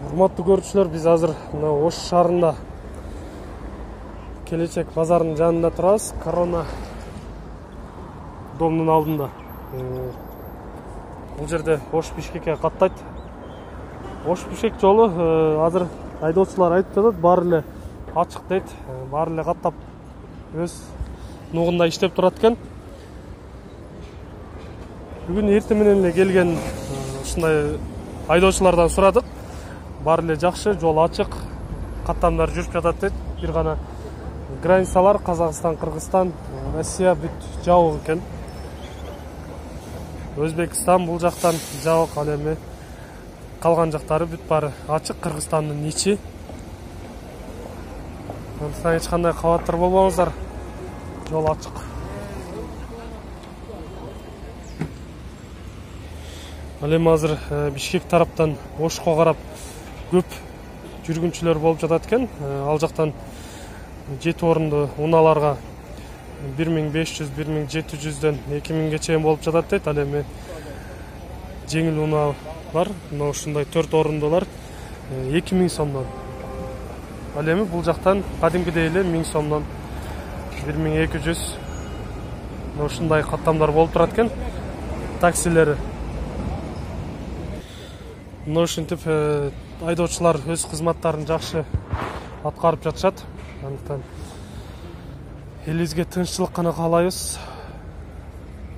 Урматтуу көрүүчүлөр, биз азыр мына Ош шаарында Келечек базарынын жанында турабыз. Корона домунун алдында. Бул жерде Ош Бишкекке каттайт. Ош Бишкек жолу азыр айдоочулар айтып жатат, баары эле ачык дейт. Баары эле каттап өз нугунда иштеп турат экен. Бүгүн эртең менен эле келген ушундай айдоочулардан сурадык. Баары эле жакшы, жол ачык, каттамдар жүрүп жатат дейт. Бир гана границалар Казакстан, Кыргызстан, Россия бүт жабык экен. Өзбекстан бул жактан жабык, ал эми калган жактары бүт баары ачык. Кыргызстандын ичи. Андыктан эч кандай кабаттар болбоңуздар. Жол ачык. Ал эми азыр Бишкек тараптан Ошко карап көп жүргүнчүлөр болуп жатат экен. Ал жактан 7 орундуу унааларга 1500, 1700дөн 2000ге чейин болуп жатат дейт. Ал эми жеңил унаалар, мына ушундай 4 орундуулар 2000 сомдон. Ал эми бул жактан кадимкидей эле 1000 сомдон 1200 мына ушундай каттамдар болуп турат экен. Таксилери. Мына ушинтип айдоочулар өз кызматтарын жакшы аткарып жатышат. Андыктан элибизге тынччылык гана каалайбыз.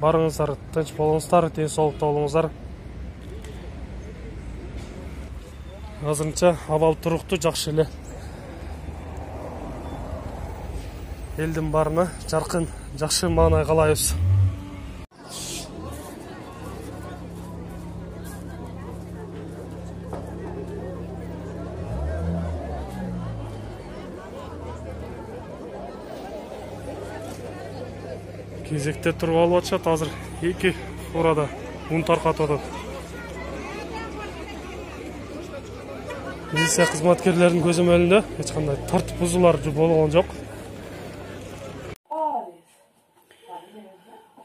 Барыңыздар тынч болуңуздар, ден соолукта болуңуздар. Азырынча абал туруктуу, жакшы эле. Элдин баарына жаркын, жакшы маанай каалайбыз. Кезекте туруп алып атышат. Азыр 2 фурада ун таркатып атат. Милиция кызматкерлеринин көзөмөлүндө эч кандай тартип бузуулар болгон жок.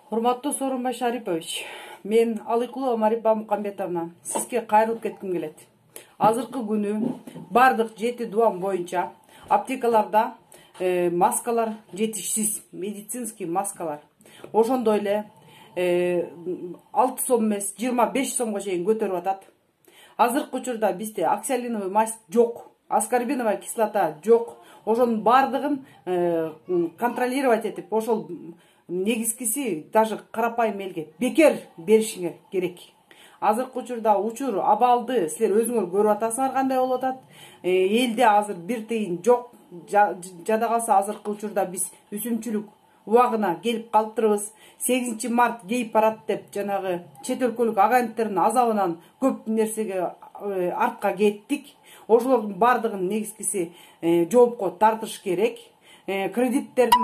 Урматтуу Сооронбай Шарипович, мен Алыкулова Марипа Мукамбетовна сизге кайрылып кетким келет. Азыркы күнү бардык 7 дуан боюнча аптекаларда маскалар жетишсиз, медицинский маскалар. Ошондой эле 6 сом эмес 25 сомго чейин көтөрүп атат. Азыркы учурда бизде оксалиновый мазь жок, аскорбиновая кислота жок. Ошонун бардыгын контролировать этип, ошол негизгиси даже карапайым элге бекер беришиңер керек. Азыркы учурда учур абалды силер өзүңөр көрүп атасыңар кандай болуп атат. Элде азыр бир тыйын жок. Жада калса азыркы учурда биз үсүмчүлүк убагына келип калыптырбыз. 8 март кейип барат деп жанагы чет өлкөлүк агенттердин азабынан көп нерсеге артка кеттик. Ошолордун бардыгын негизгиси жоопко тартыш керек. Кредиттердин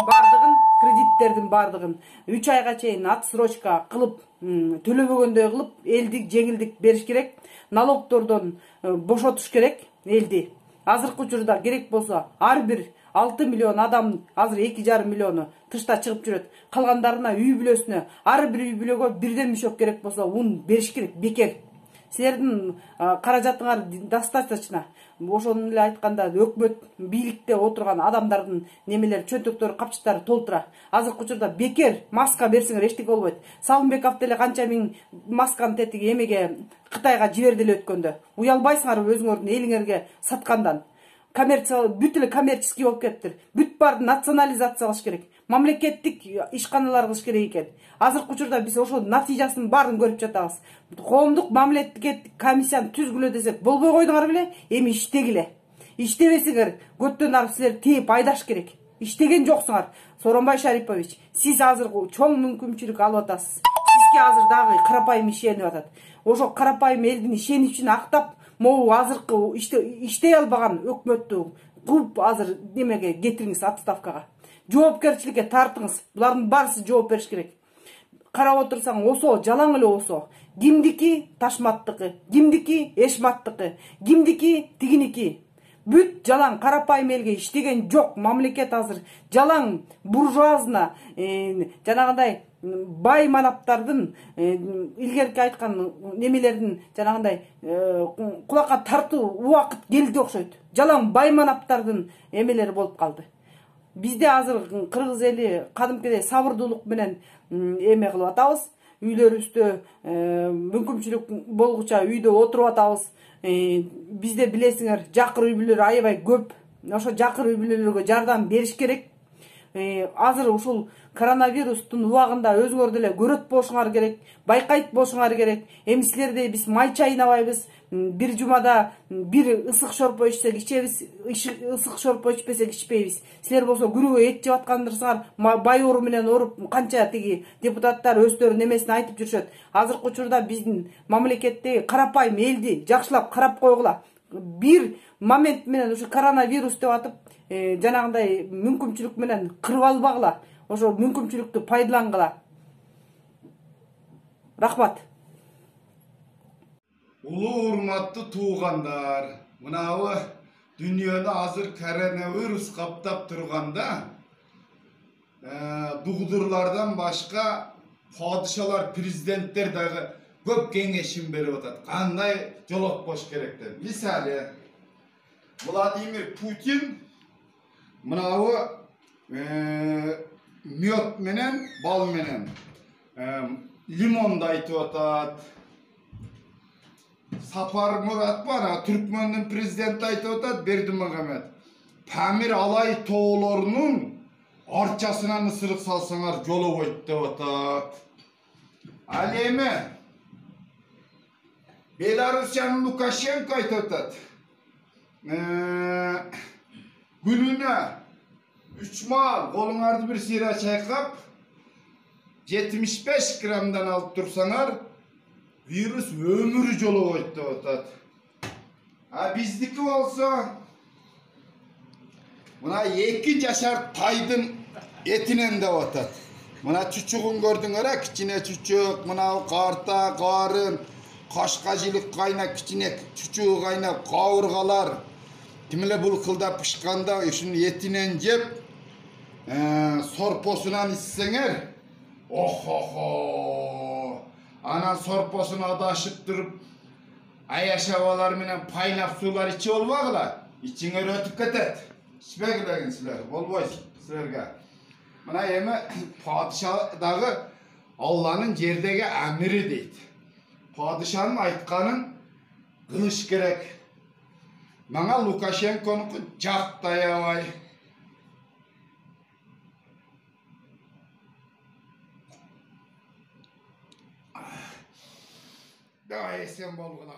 бардыгын 3 айга чейин отсрочка кылып, төлөбөгөндөй кылып, элди жеңилдик бериш керек. Налогдордон бошотуш керек элди. Азыркы учурда керек болсо ар бир 6 миллион адам азыр 2,5 миллиону тышта чыгып жүрөт. Калгандарына үй бүлөсүнө, ар бир үй бүлөгө бирден мüşөк керек болсо ун бериш керек, бекер. Силердин каражатыңар достаточно. Ошону эле айтканда өкмөт бийликте отурган адамдардын немелер чөнтөктөрү, капчыктары толтура. Азыркы учурда бекер маска берсеңер эчтеке болбойт. Салымбеков деле канча миң масканы тетиги эмеге Кытайга жиберди эле өткөндө. Уялбайсыңарбы өзүңөрдүн элиңерге саткандан? Бүт эле коммерческий болуп кетиптир. Бүт барды национализация кылыш керек. Мамлекеттик ишканалар кылыш керек экен. Азыркы учурда биз ошол натыйжасын баарын көрүп жатабыз. Коомдук мамлекеттик комиссияны түзгүлө десек болбой койдуңар беле? Эми иштегиле. Иштебесеңер көттөн арып силер тээп айдаш керек. Иштеген жоксуңар. Сооронбай Шарипович, сиз азыр чоң мүмкүнчүлүк алып атасыз. Сизге азыр дагы карапайым ишенип атат. Ошо карапайым элдин ишеничин актап, могу азыркы иштей албаган өкмөттү кууп азыр немеге кетириңиз, отставкага. Жоопкерчиликке тартыңыз. Булардын баарысы жооп бериш керек. Карап отурсаң, осо жалаң эле осо. Кимдики Ташматтыкы, кимдики Эшматтыкы, кимдики тигиники. Бүт жалаң, карапайым элге иштеген жок. Мамлекет азыр жалаң буржуазна, жанагындай бай манаптардын илгерки айткан немелердин жанагындай кулакка тартуу убакыт келди окшойт. Жалаң бай манаптардын эмелери болуп калды. Бизде азыр кыргыз эли кадимкидей сабырдуулук менен эме кылып атабыз. Үйлөрүбүздө мүмкүнчүлүк болгуча үйдө отуруп атабыз. Бизде билесиңер, жакыр үй бүлөлөр аябай көп. Ошо жакыр үй бүлөлөргө жардам бериш керек. Азыр ушул коронавирустун убагында өзүңөр деле көрөт болушуңар керек, байкайт болушуңар керек. Эми силердей биз май чайнабайбыз. Bir жумада bir ысык шорпо ичсек ичебиз, ысык шорпо ичпесек ичпейбиз. Силер болсо күнүгө эт жеп аткандырсыңар, бай оору менен ооруп канча тиги депутаттар өздөрүнүн эмесин айтып жүрүшөт. Азыркы учурда биздин мамлекеттеги карапайым элди жакшылап карап койгула. Bir момент менен ушу коронавирус деп атып, жанагындай мүмкүнчүлүк менен кырып албагыла. Ошо мүмкүнчүлүктү пайдалангыла. Рахмат. Улуу урматтуу туугандар, мынабы дүйнөдө азыр коронавирус каптап турганда, дугдурлардан башка падышалар, президенттер дагы көп кеңешин берип атат. Кандай жолотпош керек деп. Мисалы, Владимир Путин мынабы мед менен, бал менен, лимонду айтып атат. Сапар Мурат бана Түркмөндүн президенти айтып атат, Бердимагамед. Памир Алай тоолорунун арчасынан ысырык салсаңар жолобойт деп атат. Ал эми Белоруссиянын Лукашенко айтып атат. Күнүнө 3 маал колуңарды бир сыйра чайкап 75 граммдан алып турсаңар вирус өмүрү жолобойт деп атат. Биздики болсо мына 2 жашар тайдын этинен деп атат. Мына чучугун көрдүңөр, кичине чучук, мына карта, карын, кашка жилик кайнап, кичине чучугу кайнап, кабыргалар тимеле булкылдап пышканда ушунун этинен жеп, сорпосунан ичсеңер, охо-хо. Анан сорпосун адашып туруп, аяшабалар менен пайнап суулар ичип болбагыла. Ичиңер өтүп кетет. Ичпегилегин силер, болбойт силерге. Мына эми падыша дагы Алланын жердеги амири дейт. Падышанын айтканын кылыш керек. Мага Лукашенконуку жактай абай. Давай эсен болгула.